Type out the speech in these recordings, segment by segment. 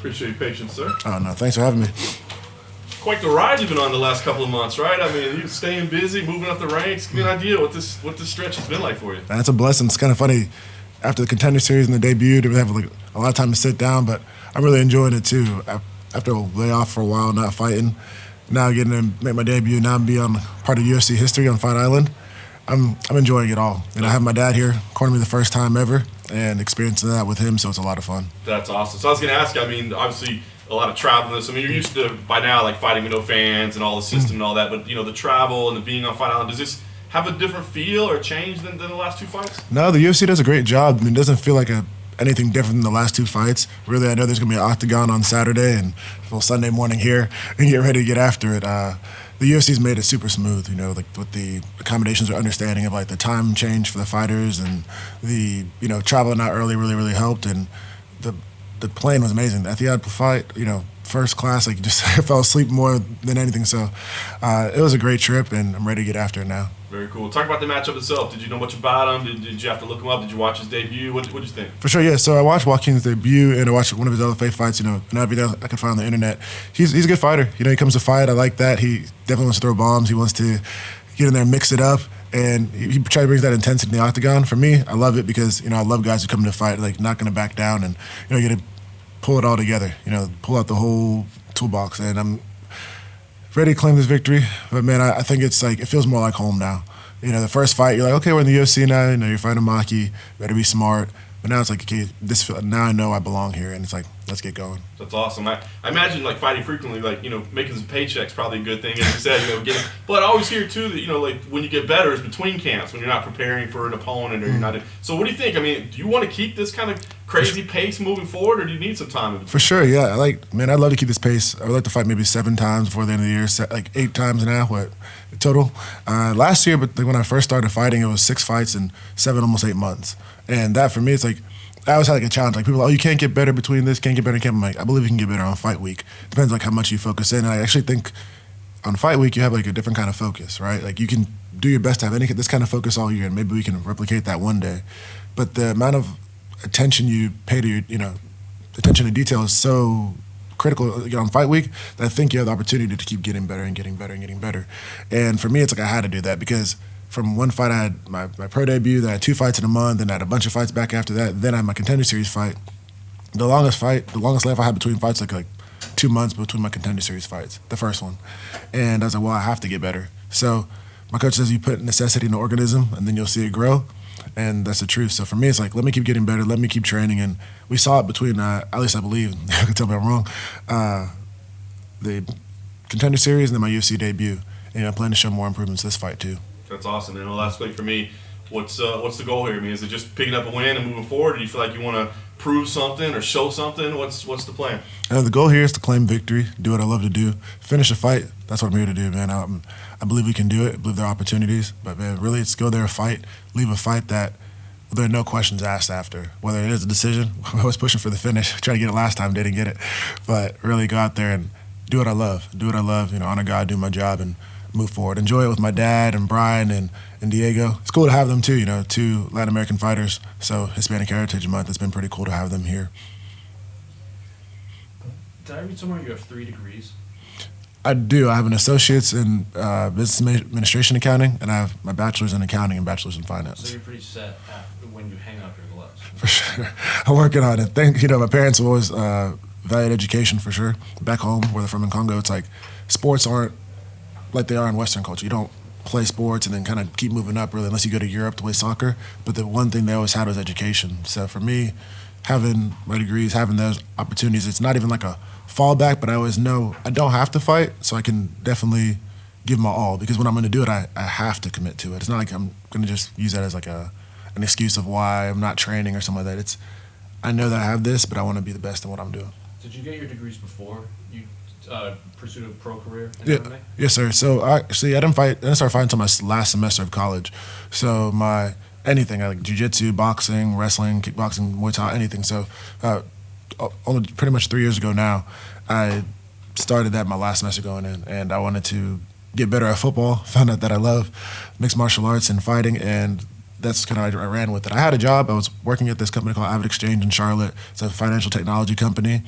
Appreciate your patience, sir. Oh, no, thanks for having me. Quite the ride you've been on the last couple of months, right? I mean, you're staying busy, moving up the ranks. Give me an idea what this stretch has been like for you. That's a blessing. It's kind of funny. After the Contender Series and the debut, we have like a lot of time to sit down, but I'm really enjoying it too. After a layoff for a while, not fighting, now getting to make my debut, now I'm being part of UFC history on Fight Island. I'm enjoying it all. And I have my dad here, cornering me the first time ever, and experiencing that with him, so it's a lot of fun. That's awesome. So I was going to ask you, I mean, obviously a lot of travel. I mean, you're used to, by now, like fighting with no fans and all the system and all that, but, you know, the travel and the being on Fight Island, does this have a different feel or change than the last two fights? No, the UFC does a great job. I mean, it doesn't feel like anything different than the last two fights. Really, I know there's going to be an octagon on Saturday and well, Sunday morning here and get ready to get after it. The UFC's made it super smooth, you know, like with the accommodations or understanding of like the time change for the fighters and the, you know, traveling out early really helped. And the plane was amazing. The Etihad fight, you know, first class, like just I fell asleep more than anything. So it was a great trip, and I'm ready to get after it now. Very cool. Talk about the matchup itself. Did you know much about him? Did you have to look him up? Did you watch his debut? What did you think? For sure, yeah. So I watched Joaquin's debut, and I watched one of his other fights, you know, and everything I could find on the internet. He's a good fighter. You know, he comes to fight. I like that. He definitely wants to throw bombs. He wants to get in there and mix it up. And he tries to bring that intensity in the octagon. For me, I love it because, you know, I love guys who come to fight, like not going to back down and, you know, get to pull it all together, you know, pull out the whole toolbox. And I'm ready to claim this victory. But, man, I think it's like, it feels more like home now. You know, the first fight, you're like, okay, we're in the UFC now. You know, you're fighting Maki. Better be smart. But now it's like, okay, now I know I belong here. And it's like, let's get going. That's awesome. I imagine, like, fighting frequently, like, you know, making some paychecks probably a good thing, as you said, you know, but I always hear, too, that, you know, like, when you get better is between camps, when you're not preparing for an opponent or you're not. So what do you think? I mean, do you want to keep this kind of crazy pace moving forward, or do you need some time in between? For sure, yeah. I'd love to keep this pace. I would like to fight maybe 7 times before the end of the year, like 8 times now, total. Last year, but when I first started fighting, it was 6 fights in 7, almost 8 months. And that, for me, it's like, I always had like a challenge. Like people are like, oh, you can't get better between this, can't get better in camp. I'm like, I believe you can get better on fight week. Depends like how much you focus in. And I actually think on fight week you have like a different kind of focus, right? Like you can do your best to have this kind of focus all year, and maybe we can replicate that one day. But the amount of attention you pay to your, you know, attention to detail is so critical, you know, on fight week that I think you have the opportunity to keep getting better and getting better and getting better. And for me, it's like I had to do that because from one fight, I had my pro debut, then I had 2 fights in a month, and I had a bunch of fights back after that. Then I had my Contender Series fight. The longest length I had between fights, like 2 months between my Contender Series fights, the first one. And I was like, well, I have to get better. So my coach says you put necessity in the organism, and then you'll see it grow. And that's the truth. So for me, it's like, let me keep getting better, let me keep training. And we saw it between, at least I believe, you can tell me I'm wrong, the Contender Series and then my UFC debut. And I plan to show more improvements this fight, too. That's awesome. And the last week for me, what's the goal here? I mean, is it just picking up a win and moving forward? Or do you feel like you want to prove something or show something? What's the plan? The goal here is to claim victory, do what I love to do, finish a fight. That's what I'm here to do, man. I believe we can do it. I believe there are opportunities. But, man, really, it's go there, fight, leave a fight that there are no questions asked after. Whether it is a decision, I was pushing for the finish. Tried to get it last time, didn't get it. But really go out there and do what I love. Do what I love, you know, honor God, do my job, and move forward. Enjoy it with my dad and Brian and Diego. It's cool to have them too, you know, 2 Latin American fighters. So Hispanic Heritage Month, it's been pretty cool to have them here. Did I read somewhere you have 3 degrees? I do. I have an associate's in business administration accounting, and I have my bachelor's in accounting and bachelor's in finance. So you're pretty set when you hang up your gloves. For sure. I'm working on it. My parents have always valued education for sure. Back home, where they're from in Congo, it's like sports aren't like they are in Western culture. You don't play sports and then kind of keep moving up really unless you go to Europe to play soccer. But the one thing they always had was education. So for me, having my degrees, having those opportunities, it's not even like a fallback, but I always know I don't have to fight, so I can definitely give my all. Because when I'm going to do it, I have to commit to it. It's not like I'm going to just use that as like an excuse of why I'm not training or something like that. I know that I have this, but I want to be the best in what I'm doing. Did you get your degrees before you pursued a pro career in Yeah. MMA? Yes, sir. So I didn't start fighting until my last semester of college. So anything, like jiu-jitsu, boxing, wrestling, kickboxing, Muay Thai, anything. So only pretty much 3 years ago now, I started that my last semester going in, and I wanted to get better at football. Found out that I love mixed martial arts and fighting, and that's kind of I ran with it. I had a job. I was working at this company called Avid Exchange in Charlotte. It's a financial technology company.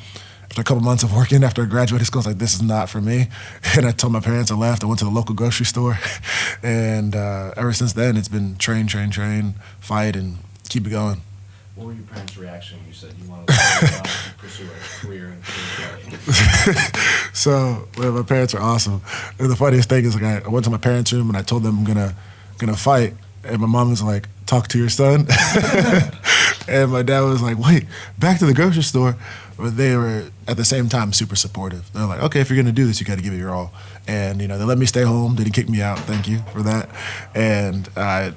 after a couple months of working, after I graduated school, I was like, this is not for me. And I told my parents I left. I went to the local grocery store. And ever since then, it's been train, fight, and keep it going. What were your parents' reaction when you said you wanted to pursue a career in fighting? So well, my parents are awesome. And the funniest thing is, like, I went to my parents' room and I told them I'm gonna fight, and my mom was like, "Talk to your son." And my dad was like, "Wait, back to the grocery store." But they were at the same time super supportive. They're like, "Okay, if you're gonna do this, you got to give it your all." And they let me stay home. They didn't kick me out. Thank you for that. And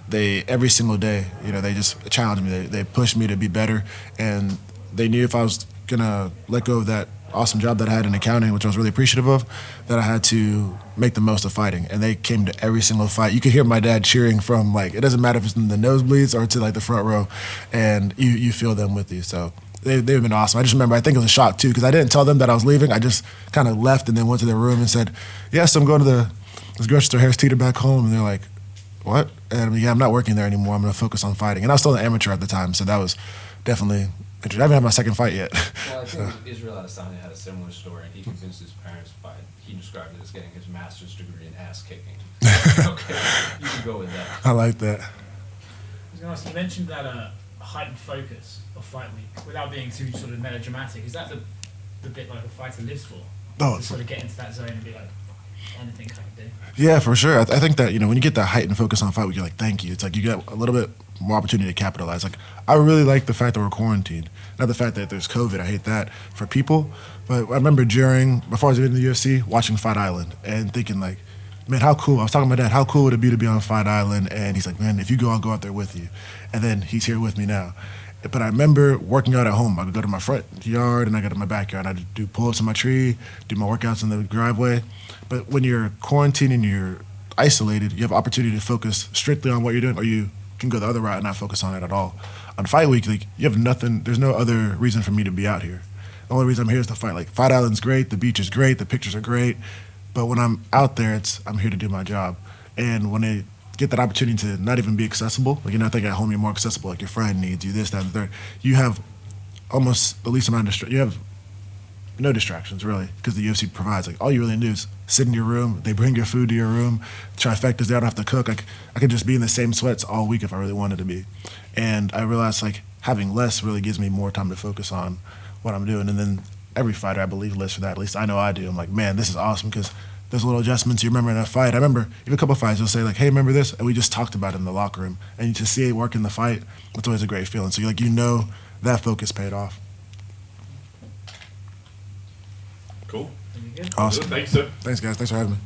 they every single day, they just challenged me. They pushed me to be better. And they knew if I was gonna let go of that awesome job that I had in accounting, which I was really appreciative of, that I had to make the most of fighting. And they came to every single fight. You could hear my dad cheering from, like, it doesn't matter if it's in the nosebleeds or to, like, the front row, and you feel them with you. So they've been awesome. I just remember, I think it was a shock too, because I didn't tell them that I was leaving. I just kind of left and then went to their room and said, "Yes, I'm going to this grocery store, Harris Teeter, back home." And they're like, "What?" And I'm like, "Yeah, I'm not working there anymore. I'm going to focus on fighting." And I was still an amateur at the time, so that was definitely interesting. I haven't had my second fight yet. Well, I think Israel Adesanya had a similar story, and he convinced his parents by, he described it as getting his master's degree in ass kicking. Okay, you can go with that. I like that. I was going to ask, you mentioned that heightened focus of fight week, without being too sort of melodramatic. Is that the bit like a fighter lives for? Oh, to sort of get into that zone and be like, anything I can do. Yeah, for sure. I think that, when you get that heightened focus on fight week, you're like, thank you. It's like you get a little bit more opportunity to capitalize. Like, I really like the fact that we're quarantined. Not the fact that there's COVID. I hate that for people. But I remember before I was in the UFC, watching Fight Island and thinking, like, man, how cool. I was talking to my dad, how cool would it be to be on Fight Island? And he's like, man, if you go, I'll go out there with you. And then he's here with me now. But I remember working out at home. I would go to my front yard and I go to my backyard. I'd do pull-ups in my tree, do my workouts in the driveway. But when you're quarantined and you're isolated, you have opportunity to focus strictly on what you're doing, or you can go the other route and not focus on it at all. On Fight Week, like, you have nothing. There's no other reason for me to be out here. The only reason I'm here is to fight. Like, Fight Island's great, the beach is great, the pictures are great. But when I'm out there, I'm here to do my job. And when they get that opportunity to not even be accessible, like, I think at home you're more accessible, like your friend needs you, this, that, and the third. You have almost the least amount of you have no distractions, really, because the UFC provides, like, all you really do is sit in your room, they bring your food to your room, trifectas, they don't have to cook. Like, I could just be in the same sweats all week if I really wanted to be. And I realized, like, having less really gives me more time to focus on what I'm doing. And then every fighter, I believe, lives for that. At least I know I do. I'm like, man, this is awesome, because those little adjustments you remember in a fight. I remember even a couple of fights, you'll say, like, hey, remember this? And we just talked about it in the locker room. And to see it work in the fight, it's always a great feeling. So, like, that focus paid off. Cool. Pretty good. Awesome. Thanks, sir. Thanks, guys. Thanks for having me.